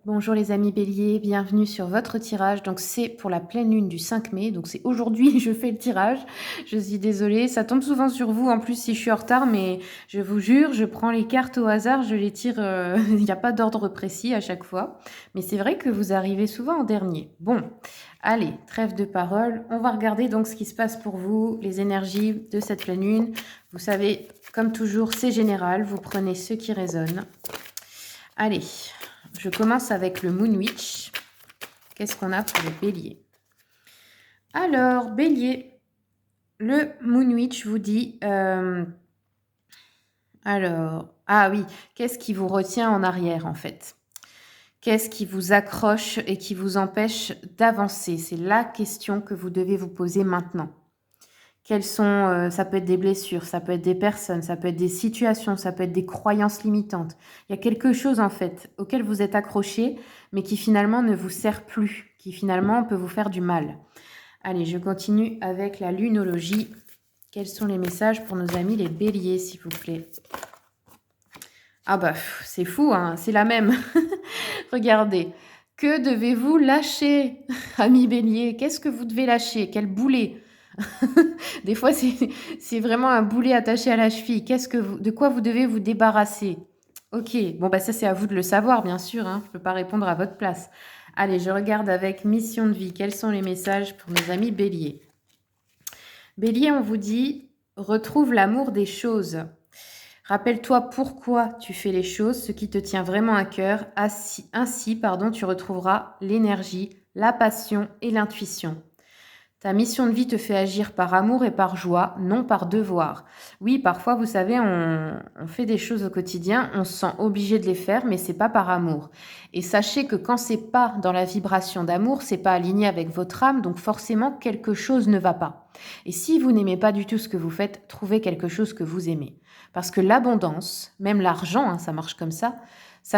Bonjour les amis béliers, bienvenue sur votre tirage. Donc c'est pour la pleine lune du 5 mai, donc c'est aujourd'hui que je fais le tirage. Je suis désolée, ça tombe souvent sur vous en plus si je suis en retard, mais je vous jure, je prends les cartes au hasard, je les tire, il n'y a pas d'ordre précis à chaque fois. Mais c'est vrai que vous arrivez souvent en dernier. Bon, allez, trêve de parole, on va regarder donc ce qui se passe pour vous, les énergies de cette pleine lune. Vous savez, comme toujours, c'est général, vous prenez ce qui résonne. Allez, je commence avec le Moon Witch. Qu'est-ce qu'on a pour le bélier? Alors, bélier, le Moon Witch vous dit... ah oui, qu'est-ce qui vous retient en arrière en fait? Qu'est-ce qui vous accroche et qui vous empêche d'avancer? C'est la question que vous devez vous poser maintenant. Quelles sont, ça peut être des blessures, ça peut être des personnes, ça peut être des situations, ça peut être des croyances limitantes. Il y a quelque chose en fait auquel vous êtes accroché, mais qui finalement ne vous sert plus, qui finalement peut vous faire du mal. Allez, je continue avec la lunologie. Quels sont les messages pour nos amis les béliers, s'il vous plaît? Ah bah, c'est fou, hein, c'est la même. Regardez. Que devez-vous lâcher, amis béliers? Qu'est-ce que vous devez lâcher? Quel boulet? Des fois, c'est vraiment un boulet attaché à la cheville. De quoi vous devez vous débarrasser? Ok, bon, bah ça, c'est à vous de le savoir, bien sûr. Hein. Je ne peux pas répondre à votre place. Allez, je regarde avec mission de vie. Quels sont les messages pour nos amis béliers? Bélier, on vous dit, retrouve l'amour des choses. Rappelle-toi pourquoi tu fais les choses, ce qui te tient vraiment à cœur. Ainsi, tu retrouveras l'énergie, la passion et l'intuition. Ta mission de vie te fait agir par amour et par joie, non par devoir. Oui, parfois, vous savez, on fait des choses au quotidien, on se sent obligé de les faire, mais c'est pas par amour. Et sachez que quand c'est pas dans la vibration d'amour, c'est pas aligné avec votre âme, donc forcément quelque chose ne va pas. Et si vous n'aimez pas du tout ce que vous faites, trouvez quelque chose que vous aimez. Parce que l'abondance, même l'argent, hein, ça marche comme ça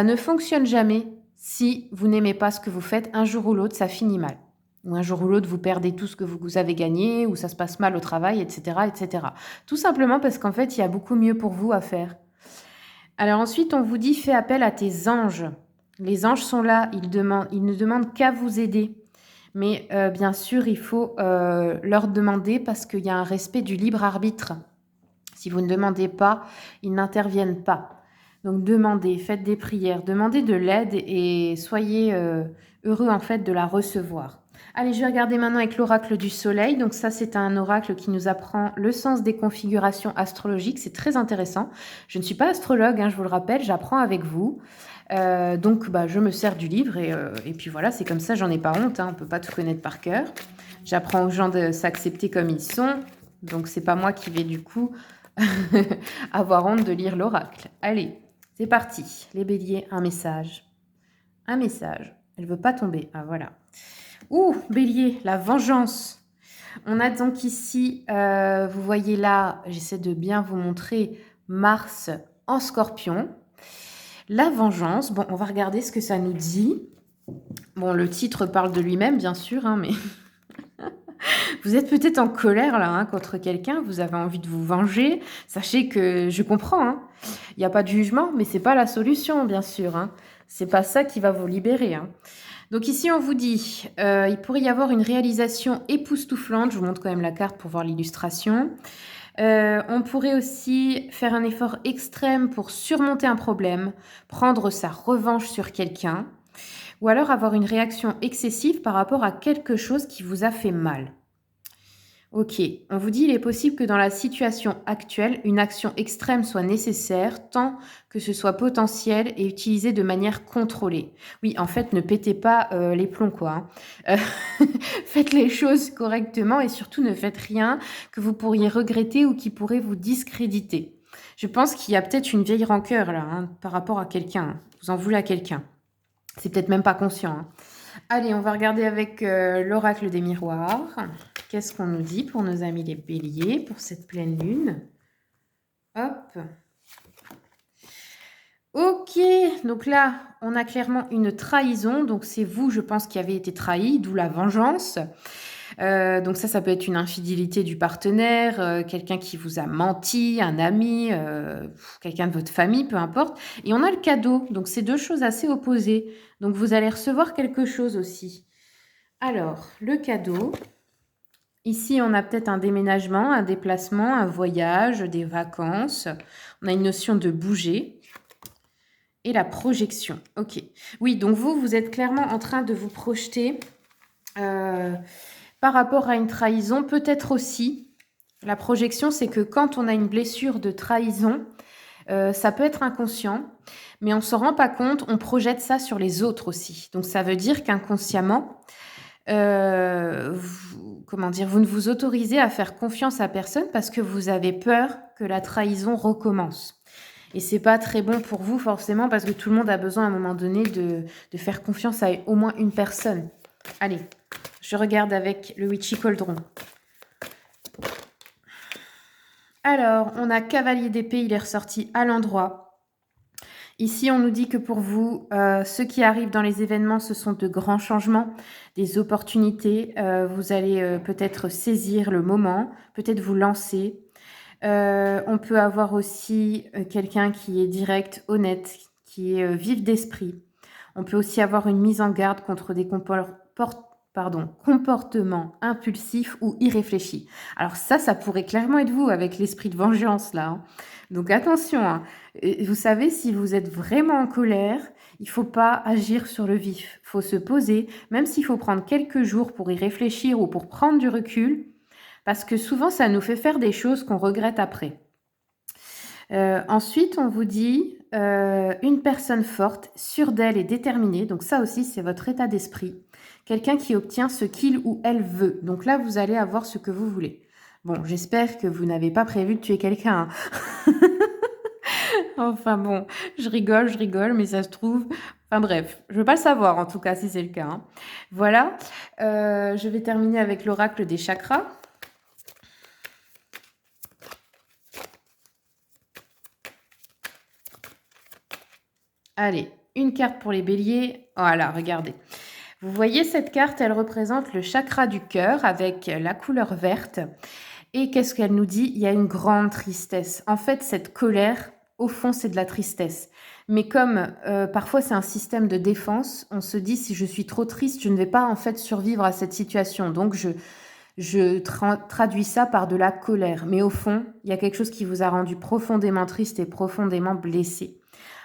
ne fonctionne jamais si vous n'aimez pas ce que vous faites. Un jour ou l'autre, ça finit mal. Ou un jour ou l'autre, vous perdez tout ce que vous avez gagné, ou ça se passe mal au travail, etc., etc. Tout simplement parce qu'en fait, il y a beaucoup mieux pour vous à faire. Alors ensuite, on vous dit, fais appel à tes anges. Les anges sont là, ils ne demandent qu'à vous aider. Mais bien sûr, il faut leur demander parce qu'il y a un respect du libre arbitre. Si vous ne demandez pas, ils n'interviennent pas. Donc demandez, faites des prières, demandez de l'aide et soyez heureux en fait de la recevoir. Allez, je vais regarder maintenant avec l'oracle du soleil. Donc ça, c'est un oracle qui nous apprend le sens des configurations astrologiques. C'est très intéressant. Je ne suis pas astrologue, hein, je vous le rappelle, j'apprends avec vous. Donc, je me sers du livre et puis voilà, c'est comme ça, j'en ai pas honte. Hein, on ne peut pas tout connaître par cœur. J'apprends aux gens de s'accepter comme ils sont. Donc, c'est pas moi qui vais du coup avoir honte de lire l'oracle. Allez, c'est parti. Les béliers, un message. Un message. Elle veut pas tomber. Ah, voilà. Ouh, bélier, la vengeance. On a donc ici, vous voyez là, j'essaie de bien vous montrer Mars en scorpion. La vengeance, bon, on va regarder ce que ça nous dit. Bon, le titre parle de lui-même, bien sûr, hein, mais vous êtes peut-être en colère là, hein, contre quelqu'un, vous avez envie de vous venger. Sachez que je comprends, hein. Il n'y a pas de jugement, mais c'est pas la solution, bien sûr. Hein. C'est pas ça qui va vous libérer. Hein. Donc ici, on vous dit, il pourrait y avoir une réalisation époustouflante. Je vous montre quand même la carte pour voir l'illustration. On pourrait aussi faire un effort extrême pour surmonter un problème, prendre sa revanche sur quelqu'un, ou alors avoir une réaction excessive par rapport à quelque chose qui vous a fait mal. Ok, on vous dit il est possible que dans la situation actuelle, une action extrême soit nécessaire tant que ce soit potentiel et utilisé de manière contrôlée. Oui, en fait, ne pétez pas les plombs, quoi. Hein. Faites les choses correctement et surtout ne faites rien que vous pourriez regretter ou qui pourrait vous discréditer. Je pense qu'il y a peut-être une vieille rancœur là, hein, par rapport à quelqu'un. Hein. Vous en voulez à quelqu'un. C'est peut-être même pas conscient. Hein. Allez, on va regarder avec l'oracle des miroirs. Qu'est-ce qu'on nous dit pour nos amis les béliers pour cette pleine lune? Hop. Ok, donc là, on a clairement une trahison. Donc c'est vous, je pense, qui avez été trahi, d'où la vengeance. Donc ça peut être une infidélité du partenaire, quelqu'un qui vous a menti, un ami, quelqu'un de votre famille, peu importe. Et on a le cadeau, donc c'est 2 choses assez opposées. Donc vous allez recevoir quelque chose aussi. Alors, le cadeau, ici on a peut-être un déménagement, un déplacement, un voyage, des vacances. On a une notion de bouger et la projection. OK. Oui, donc vous êtes clairement en train de vous projeter, par rapport à une trahison, peut-être aussi. La projection, c'est que quand on a une blessure de trahison, ça peut être inconscient, mais on s'en rend pas compte, on projette ça sur les autres aussi. Donc ça veut dire qu'inconsciemment, vous ne vous autorisez à faire confiance à personne parce que vous avez peur que la trahison recommence. Et c'est pas très bon pour vous forcément parce que tout le monde a besoin à un moment donné de faire confiance à au moins une personne. Allez, je regarde avec le Witchy Cauldron. Alors, on a Cavalier d'épée, il est ressorti à l'endroit. Ici, on nous dit que pour vous, ce qui arrive dans les événements, ce sont de grands changements, des opportunités. Vous allez peut-être saisir le moment, peut-être vous lancer. On peut avoir aussi quelqu'un qui est direct, honnête, qui est vif d'esprit. On peut aussi avoir une mise en garde contre des comportements impulsifs ou irréfléchis. Alors ça pourrait clairement être vous avec l'esprit de vengeance là, hein. Donc attention, hein. Vous savez, si vous êtes vraiment en colère, il faut pas agir sur le vif. Il faut se poser, même s'il faut prendre quelques jours pour y réfléchir ou pour prendre du recul, parce que souvent ça nous fait faire des choses qu'on regrette après. Ensuite, on vous dit une personne forte, sûre d'elle et déterminée. Donc ça aussi, c'est votre état d'esprit. Quelqu'un qui obtient ce qu'il ou elle veut. Donc là, vous allez avoir ce que vous voulez. Bon, j'espère que vous n'avez pas prévu de tuer quelqu'un, hein. Enfin bon, je rigole, mais ça se trouve... Enfin bref, je veux pas le savoir en tout cas si c'est le cas, hein. Voilà, je vais terminer avec l'oracle des chakras. Allez, une carte pour les béliers. Voilà, regardez. Vous voyez cette carte, elle représente le chakra du cœur avec la couleur verte. Et qu'est-ce qu'elle nous dit? Il y a une grande tristesse. En fait, cette colère, au fond, c'est de la tristesse. Mais comme parfois c'est un système de défense, on se dit si je suis trop triste, je ne vais pas en fait survivre à cette situation. Donc je traduis ça par de la colère. Mais au fond, il y a quelque chose qui vous a rendu profondément triste et profondément blessé.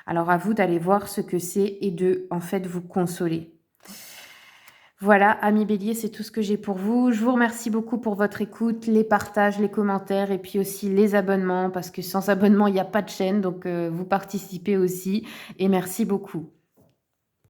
Alors à vous d'aller voir ce que c'est et de en fait vous consoler. Voilà, amis béliers, c'est tout ce que j'ai pour vous. Je vous remercie beaucoup pour votre écoute, les partages, les commentaires et puis aussi les abonnements parce que sans abonnement, il n'y a pas de chaîne. Donc, vous participez aussi et merci beaucoup.